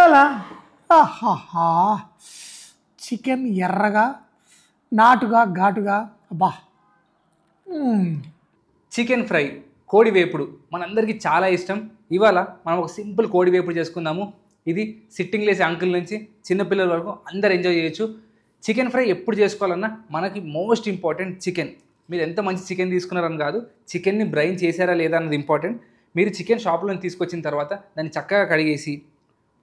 ఇవాళ ఆహాహా చికెన్ ఎర్రగా నాటుగా ఘాటుగా అబ్బా. చికెన్ ఫ్రై, కోడి వేపుడు మనందరికీ చాలా ఇష్టం. ఇవాళ మనం ఒక సింపుల్ కోడి వేపుడు చేసుకుందాము. ఇది సిట్టింగ్ లేసే అంకుల్ నుంచి చిన్నపిల్లల వరకు అందరు ఎంజాయ్ చేయొచ్చు. చికెన్ ఫ్రై ఎప్పుడు చేసుకోవాలన్నా మనకి మోస్ట్ ఇంపార్టెంట్ చికెన్. మీరు ఎంత మంచి చికెన్ తీసుకున్నారని కాదు, చికెన్ని బ్రైన్ చేశారా లేదా అన్నది ఇంపార్టెంట్. మీరు చికెన్ షాప్లో తీసుకొచ్చిన తర్వాత దాన్ని చక్కగా కడిగేసి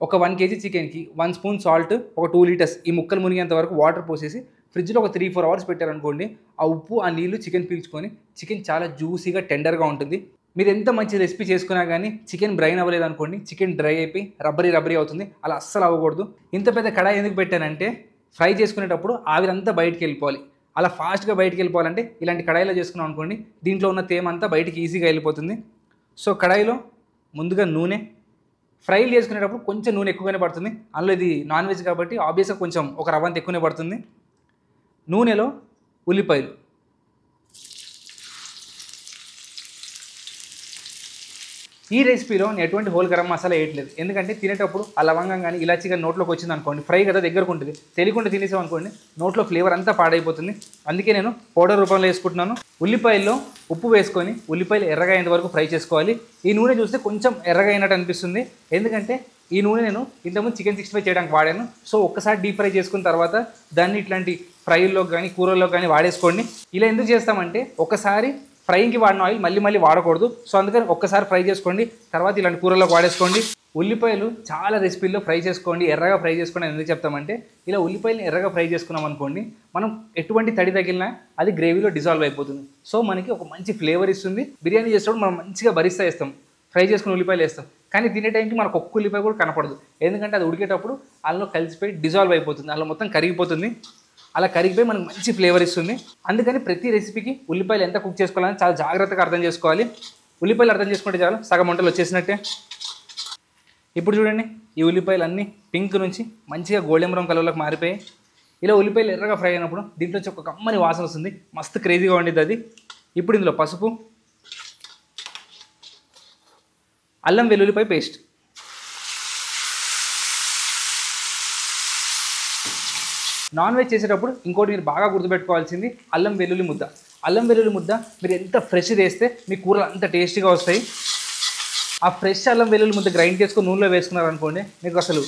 ఒక 1 kg చికెన్కి 1 స్పూన్ సాల్ట్, ఒక 2 లీటర్స్ ఈ ముక్కలు మునిగేంత వరకు వాటర్ పోసేసి ఫ్రిడ్జ్లో ఒక 3-4 అవర్స్ పెట్టారనుకోండి, ఆ ఉప్పు ఆ నీళ్లు చికెన్ పీల్చుకొని చికెన్ చాలా జ్యూసీగా టెండర్గా ఉంటుంది. మీరు ఎంత మంచి రెసిపీ చేసుకున్నా కానీ చికెన్ బ్రైన్ అవ్వలేదు అనుకోండి, చికెన్ డ్రై అయిపోయి రబ్బరీ అవుతుంది. అలా అస్సలు అవ్వకూడదు. ఇంత పెద్ద కడాయి ఎందుకు పెట్టానంటే ఫ్రై చేసుకునేటప్పుడు ఆవిరంతా బయటికి వెళ్ళిపోవాలి. అలా ఫాస్ట్గా బయటికి వెళ్ళిపోవాలంటే ఇలాంటి కడాయిలో చేసుకున్నాం అనుకోండి, దీంట్లో ఉన్న తేమ అంతా బయటికి ఈజీగా వెళ్ళిపోతుంది. సో కడాయిలో ముందుగా నూనె, ఫ్రైలు చేసుకునేటప్పుడు కొంచెం నూనె ఎక్కువగానే పడుతుంది. అందులో ఇది నాన్ వెజ్ కాబట్టి ఆబ్వియస్గా కొంచెం ఒక రవ్వంత ఎక్కువనే పడుతుంది. నూనెలో ఉల్లిపాయలు, ఈ రెసిపీలో నేను ఎటువంటి హోల్ గరం మసాలా వేయట్లేదు. ఎందుకంటే తినేటప్పుడు ఆ లవంగం కానీ ఇలాచి కానీ నోట్లోకి వచ్చింది అనుకోండి, ఫ్రై కదా దగ్గరకు ఉంటుంది, తెలియకుండా తినేసాం అనుకోండి నోట్లో ఫ్లేవర్ అంతా పాడైపోతుంది. అందుకే నేను పౌడర్ రూపంలో వేసుకుంటున్నాను. ఉల్లిపాయల్లో ఉప్పు వేసుకొని ఉల్లిపాయలు ఎర్రగా అయ్యేంత వరకు ఫ్రై చేసుకోవాలి. ఈ నూనె చూస్తే కొంచెం ఎర్రగా అయినట్టు అనిపిస్తుంది, ఎందుకంటే ఈ నూనె నేను ఇంతకుముందు చికెన్ 65 చేయడానికి వాడాను. సో ఒక్కసారి డీప్ ఫ్రై చేసుకున్న తర్వాత దాన్ని ఇట్లాంటి ఫ్రైల్లో కానీ కూరల్లో కానీ వాడేసుకోండి. ఇలా ఎందుకు చేస్తామంటే ఒకసారి ఫ్రైకి వాడిన ఆయిల్ మళ్ళీ వాడకూడదు. సో అందుకని ఒక్కసారి ఫ్రై చేసుకోండి, తర్వాత ఇలాంటి కూరలోకి వాడేసుకోండి. ఉల్లిపాయలు చాలా రెసిపీల్లో ఫ్రై చేసుకోండి, ఎర్రగా ఫ్రై చేసుకోండి అని ఎందుకు చెప్తామంటే ఇలా ఉల్లిపాయలు ఎర్రగా ఫ్రై చేసుకున్నాం అనుకోండి, మనం ఎటువంటి తడి తగిలినా అది గ్రేవీలో డిజాల్వ్ అయిపోతుంది. సో మనకి ఒక మంచి ఫ్లేవర్ ఇస్తుంది. బిర్యానీ చేసేటప్పుడు మనం మంచిగా భరిస్తా వేస్తాం, ఫ్రై చేసుకుని ఉల్లిపాయలు వేస్తాం, కానీ తినే టైంకి మనకు ఒక్క ఉల్లిపాయ కూడా కనపడదు. ఎందుకంటే అది ఉడికేటప్పుడు అందులో కలిసిపోయి డిజాల్వ్ అయిపోతుంది, అందులో మొత్తం కరిగిపోతుంది. అలా కరిగిపోయి మనకు మంచి ఫ్లేవర్ ఇస్తుంది. అందుకని ప్రతి రెసిపీకి ఉల్లిపాయలు ఎంత కుక్ చేసుకోవాలని చాలా జాగ్రత్తగా అర్థం చేసుకోవాలి. ఉల్లిపాయలు అర్థం చేసుకుంటే చాలు, సగం వంటలు వచ్చేసినట్టే. ఇప్పుడు చూడండి, ఈ ఉల్లిపాయలు అన్నీ పింక్ నుంచి మంచిగా గోల్డెన్ బ్రౌన్ కలర్లోకి మారిపోయాయి. ఇలా ఉల్లిపాయలు ఎర్రగా ఫ్రై అయినప్పుడు దీంట్లో ఒక కమ్మని వాసన వస్తుంది, మస్తు క్రేజీగా వండిద్ది అది. ఇప్పుడు ఇందులో పసుపు, అల్లం వెల్లుల్లిపాయ పేస్ట్, నాన్ వెజ్ చేసేటప్పుడు ఇంకోటి మీరు బాగా గుర్తుపెట్టుకోవాల్సింది అల్లం వెల్లుల్లి ముద్ద. అల్లం వెల్లుల్లి ముద్ద మీరు ఎంత ఫ్రెష్ వేస్తే మీ కూరలు అంత టేస్టీగా వస్తాయి. ఆ ఫ్రెష్ అల్లం వెల్లుల్లి ముద్ద గ్రైండ్ చేసుకొని నూనెలో వేసుకున్నారు అనుకోండి, మీకు అసలు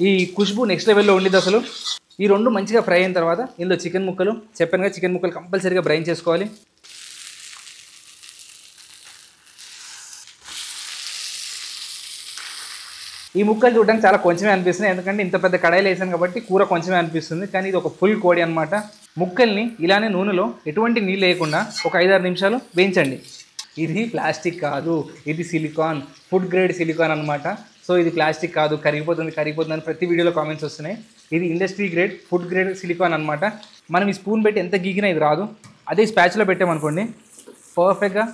ఈ ఖుష్బు నెక్స్ట్ లెవెల్లో ఉండిద్ది అసలు. ఈ రెండు మంచిగా ఫ్రై అయిన తర్వాత ఇందులో చికెన్ ముక్కలు, చెప్పానుగా చికెన్ ముక్కలు కంపల్సరీగా బ్రైన్ చేసుకోవాలి. ఈ ముక్కలు చూడడానికి చాలా కొంచెమే అనిపిస్తుంది, ఎందుకంటే ఇంత పెద్ద కడాయిలు వేసాను కాబట్టి కూర కొంచెమే అనిపిస్తుంది, కానీ ఇది ఒక ఫుల్ కోడి అనమాట. ముక్కల్ని ఇలానే నూనెలో ఎటువంటి నీళ్ళు వేయకుండా ఒక 5-6 నిమిషాలు వేయించండి. ఇది ప్లాస్టిక్ కాదు, ఇది సిలికాన్, ఫుడ్ గ్రేడ్ సిలికాన్ అనమాట. సో ఇది ప్లాస్టిక్ కాదు, కరిగిపోతుంది అని ప్రతి వీడియోలో కామెంట్స్ వస్తున్నాయి. ఇది industry grade, food grade silicon అనమాట. మనం ఈ స్పూన్ పెట్టి ఎంత గీకినా ఇది రాదు. అదే స్పాచ్లో పెట్టామనుకోండి పర్ఫెక్ట్గా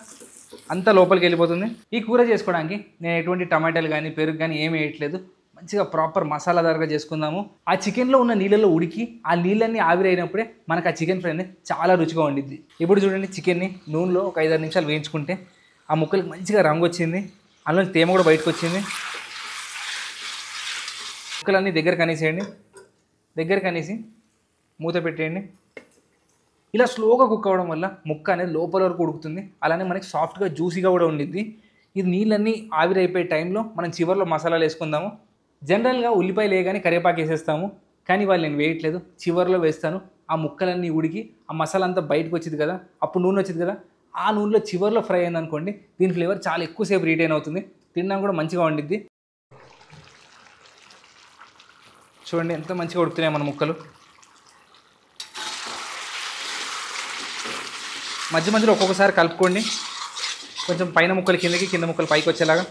అంతా లోపలికి వెళ్ళిపోతుంది. ఈ కూర చేసుకోవడానికి నేను ఎటువంటి టమాటాలు కానీ పెరుగు కానీ ఏమి వేయట్లేదు, మంచిగా ప్రాపర్ మసాలాదారుగా చేసుకుందాము. ఆ చికెన్లో ఉన్న నీళ్ళలో ఉడికి ఆ నీళ్ళన్నీ ఆవిరైనప్పుడే మనకు ఆ చికెన్ ఫ్రై చాలా రుచిగా వండిద్ది. ఇప్పుడు చూడండి, చికెన్ని నూనెలో ఒక 5-6 నిమిషాలు వేయించుకుంటే ఆ ముక్కలకి మంచిగా రంగు వచ్చింది, అందులో తేమ కూడా బయటకు వచ్చింది. ముక్కలన్నీ దగ్గరకు అనేసేయండి, దగ్గరకు అనేసి మూత పెట్టేయండి. ఇలా స్లోగా కుక్ అవ్వడం వల్ల ముక్క అనేది లోపల వరకు ఉడుకుతుంది, అలానే మనకి సాఫ్ట్గా జ్యూసీగా కూడా ఉండిద్ది. ఇది నీళ్ళన్నీ ఆవిరైపోయే టైంలో మనం చివరిలో మసాలాలు వేసుకుందాము. జనరల్గా ఉల్లిపాయలు వేయగానే కరివేపాకు వేసేస్తాము, కానీ వాళ్ళు నేను వేయట్లేదు, చివరిలో వేస్తాను. ఆ ముక్కలన్నీ ఉడికి ఆ మసాలా అంతా బయటకు వచ్చింది కదా, అప్పుడు నూనె వచ్చింది కదా, ఆ నూనెలో చివరిలో ఫ్రై అయింది అనుకోండి, దీని ఫ్లేవర్ చాలా ఎక్కువసేపు రీటైన్ అవుతుంది, తినడం కూడా మంచిగా వండిద్ది. చూడండి ఎంత మంచిగా ఉడుకుతున్నాయి మన ముక్కలు. మధ్య మధ్యలో ఒక్కొక్కసారి కలుపుకోండి, కొంచెం పైన ముక్కలు కిందకి, కింద ముక్కలు పైకి వచ్చేలాగా.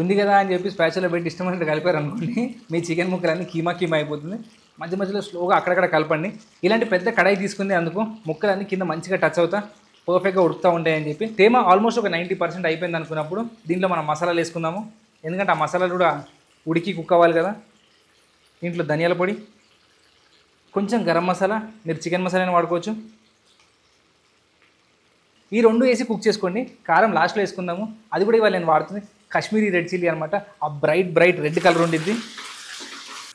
ఉంది కదా అని చెప్పి స్పాచులా పెట్టి ఇష్టమైనట్టు కలిపారు అనుకోండి, మీ చికెన్ ముక్కలన్నీ కీమా అయిపోతుంది. మధ్య మధ్యలో స్లోగా అక్కడక్కడ కలపండి. ఇలాంటి పెద్ద కడాయి తీసుకుంది అందుకు ముక్కలన్నీ కింద మంచిగా టచ్ అవుతా పర్ఫెక్ట్గా ఉడుకుతూ ఉంటాయని చెప్పి. తేమ ఆల్మోస్ట్ ఒక 90% అయిపోయింది అనుకున్నప్పుడు దీంట్లో మనం మసాలాలు వేసుకుందాము, ఎందుకంటే ఆ మసాలాలు కూడా ఉడికి కుక్ అవ్వాలి కదా. దీంట్లో ధనియాల పొడి, కొంచెం గరం మసాలా, మీరు చికెన్ మసాలాని వాడుకోవచ్చు. ఈ రెండు వేసి కుక్ చేసుకోండి. కారం లాస్ట్లో వేసుకుందాము, అది కూడా ఇవాళ నేను వాడుతుంది. కాశ్మీరీ రెడ్ చిల్లీ అనమాట. ఆ బ్రైట్ రెడ్ కలర్ ఉండిద్ది.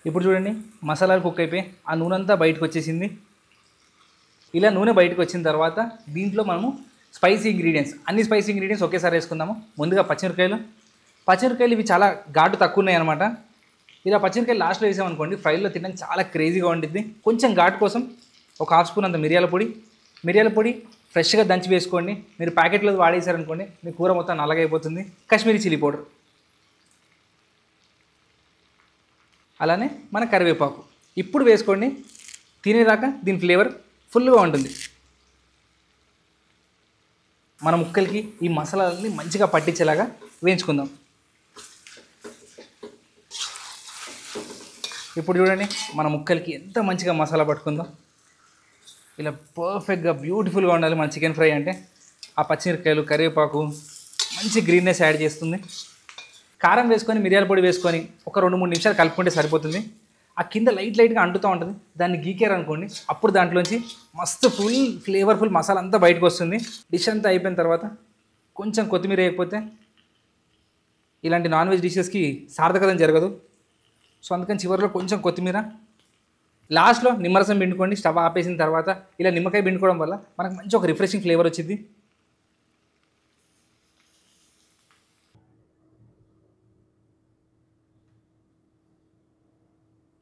ఇప్పుడు చూడండి మసాలాలు కుక్ అయిపోయి ఆ నూనె అంతా బయటకు వచ్చేసింది. ఇలా నూనె బయటకు వచ్చిన తర్వాత దీంట్లో మనము స్పైసీ ఇంగ్రీడియంట్స్, అన్ని స్పైసీ ఇంగ్రీడియంట్స్ ఒకేసారి వేసుకుందాము. ముందుగా పచ్చిమిరకాయలు ఇవి చాలా ఘాటు తక్కువ ఉన్నాయి అనమాట. ఇలా పచ్చిమిరకాయలు లాస్ట్లో వేసామనుకోండి ఫ్రైలో తినడానికి చాలా క్రేజీగా ఉండిద్ది. కొంచెం ఘాటు కోసం ఒక హాఫ్ స్పూన్ అంత మిరియాల పొడి ఫ్రెష్గా దంచి వేసుకోండి. మీరు ప్యాకెట్లో వాడేసారనుకోండి మీ కూర మొత్తం నల్లగైపోతుంది. కాశ్మీరీ చిల్లీ పౌడర్, అలానే మన కరివేపాకు ఇప్పుడు వేసుకోండి. తినేదాకా దీని ఫ్లేవర్ ఫుల్గా ఉంటుంది. మన ముక్కలకి ఈ మసాలాలని మంచిగా పట్టించేలాగా వేయించుకుందాం. ఇప్పుడు చూడండి మన ముక్కలకి ఎంత మంచిగా మసాలా పట్టుకుందో. ఇలా పర్ఫెక్ట్గా బ్యూటిఫుల్గా ఉండాలి మన చికెన్ ఫ్రై అంటే. ఆ పచ్చిమిరకాయలు కరివేపాకు మంచి గ్రీన్నెస్ యాడ్ చేస్తుంది. కారం వేసుకొని మిరియాల పొడి వేసుకొని ఒక 2-3 నిమిషాలు కలుపుకుంటే సరిపోతుంది. ఆ కింద లైట్గా అంటుతూ ఉంటుంది. దాన్ని గీకారనుకోండి అప్పుడు దాంట్లోంచి మస్తు ఫుల్ ఫ్లేవర్ఫుల్ మసాలా అంతా బయటకు వస్తుంది. డిష్ అంతా అయిపోయిన తర్వాత కొంచెం కొత్తిమీర వేయకపోతే ఇలాంటి నాన్ వెజ్ డిషెస్కి సార్థకత జరగదు. సో అందుకని చివరిలో కొంచెం కొత్తిమీర, లాస్ట్లో నిమ్మరసం పిండుకోండి. స్టవ్ ఆపేసిన తర్వాత ఇలా నిమ్మకాయ పిండుకోవడం వల్ల మనకు మంచి ఒక రిఫ్రెషింగ్ ఫ్లేవర్ వచ్చింది.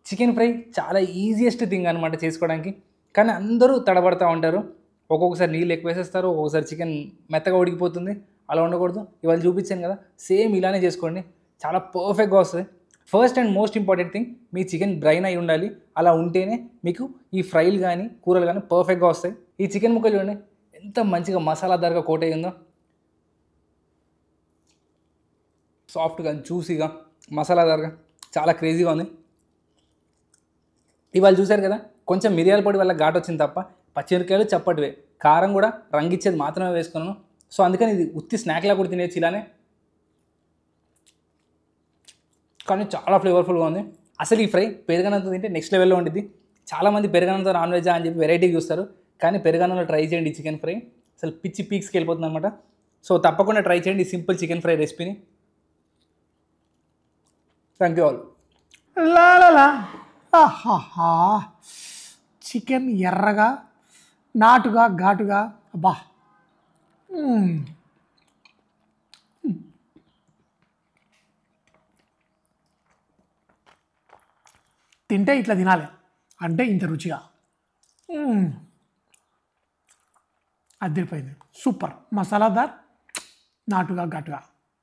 చికెన్ ఫ్రై చాలా ఈజియెస్ట్ థింగ్ అనమాట చేసుకోవడానికి. కానీ అందరూ తడబడుతూ ఉంటారు. ఒక్కొక్కసారి నీళ్ళు ఎక్కువ వేసేస్తారు, ఒక్కొక్కసారి చికెన్ మెత్తగా ఉడికిపోతుంది. అలా ఉండకూడదు. ఇవాళ చూపించాను కదా, సేమ్ ఇలానే చేసుకోండి, చాలా పర్ఫెక్ట్గా వస్తుంది. First and most important thing me chicken brain అయి ఉండాలి. అలా ఉంటేనే మీకు ఈ ఫ్రైలు కానీ కూరలు కానీ పర్ఫెక్ట్గా వస్తాయి. ఈ చికెన్ ముక్కలు చూడండి ఎంత మంచిగా మసాలాదారుగా కోట్ అయ్యిందో. సాఫ్ట్గా జ్యూసీగా మసాలాదారుగా చాలా క్రేజీగా ఉంది. ఇవాళ చూశారు కదా, కొంచెం మిరియాల పొడి వల్ల ఘాటు వచ్చింది తప్ప పచ్చిమిరకాయలు చప్పటివే, కారం కూడా రంగిచ్చేది మాత్రమే వేసుకున్నాను. సో అందుకని ఇది ఉత్తి స్నాక్లా కూడా తినేసి ఇలానే, కానీ చాలా ఫ్లేవర్ఫుల్గా ఉంది. అసలు ఈ ఫ్రై పెరుగన్నంతో తింటే నెక్స్ట్ లెవెల్లో ఉండిద్ది. చాలామంది పెరుగన్నంతో నాన్ వెజ్ అని చెప్పి వెరైటీ చూస్తారు, కానీ పెరుగన్నంలో ట్రై చేయండి చికెన్ ఫ్రై, అసలు పిచ్చి పీక్స్కి వెళ్ళిపోతుంది అనమాట. సో తప్పకుండా ట్రై చేయండి ఈ సింపుల్ చికెన్ ఫ్రై రెసిపీని. Thank you all. లాలా ఆహాహా, చికెన్ ఎర్రగా నాటుగా ఘాటుగా, అబ్బా తింటే ఇట్లా తినాలి అంటే ఇంత రుచిగా అదిరిపోయింది. సూపర్ మసాలాదార్ నాటుగా ఘాటుగా.